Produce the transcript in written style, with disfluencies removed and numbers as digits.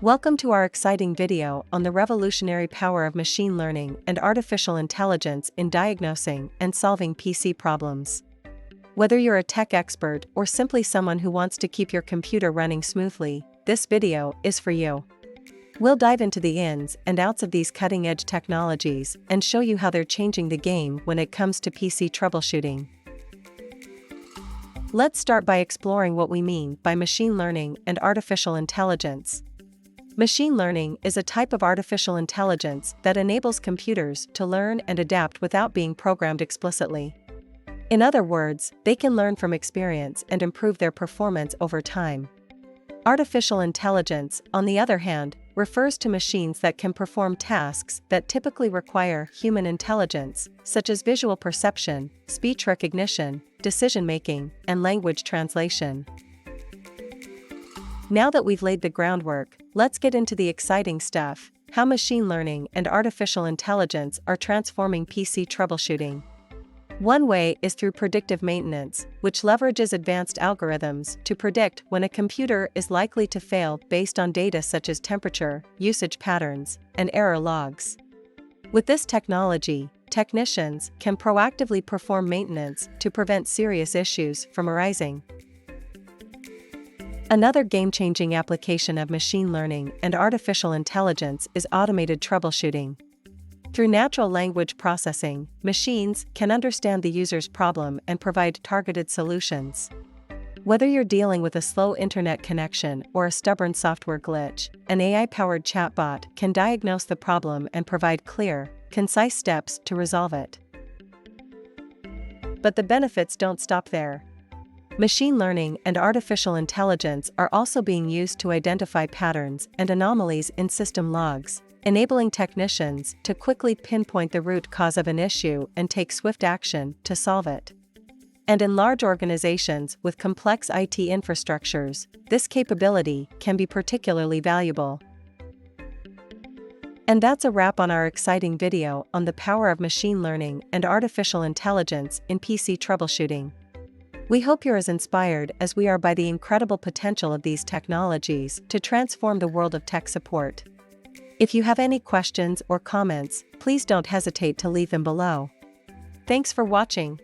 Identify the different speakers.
Speaker 1: Welcome to our exciting video on the revolutionary power of machine learning and artificial intelligence in diagnosing and solving PC problems. Whether you're a tech expert or simply someone who wants to keep your computer running smoothly, this video is for you. We'll dive into the ins and outs of these cutting-edge technologies and show you how they're changing the game when it comes to PC troubleshooting. Let's start by exploring what we mean by machine learning and artificial intelligence. Machine learning is a type of artificial intelligence that enables computers to learn and adapt without being programmed explicitly. In other words, they can learn from experience and improve their performance over time. Artificial intelligence, on the other hand, refers to machines that can perform tasks that typically require human intelligence, such as visual perception, speech recognition, decision-making, and language translation. Now that we've laid the groundwork, let's get into the exciting stuff: how machine learning and artificial intelligence are transforming PC troubleshooting. One way is through predictive maintenance, which leverages advanced algorithms to predict when a computer is likely to fail based on data such as temperature, usage patterns, and error logs. With this technology, technicians can proactively perform maintenance to prevent serious issues from arising. Another game-changing application of machine learning and artificial intelligence is automated troubleshooting. Through natural language processing, machines can understand the user's problem and provide targeted solutions. Whether you're dealing with a slow internet connection or a stubborn software glitch, an AI-powered chatbot can diagnose the problem and provide clear, concise steps to resolve it. But the benefits don't stop there. Machine learning and artificial intelligence are also being used to identify patterns and anomalies in system logs, enabling technicians to quickly pinpoint the root cause of an issue and take swift action to solve it. And in large organizations with complex IT infrastructures, this capability can be particularly valuable. And that's a wrap on our exciting video on the power of machine learning and artificial intelligence in PC troubleshooting. We hope you're as inspired as we are by the incredible potential of these technologies to transform the world of tech support. If you have any questions or comments, please don't hesitate to leave them below. Thanks for watching.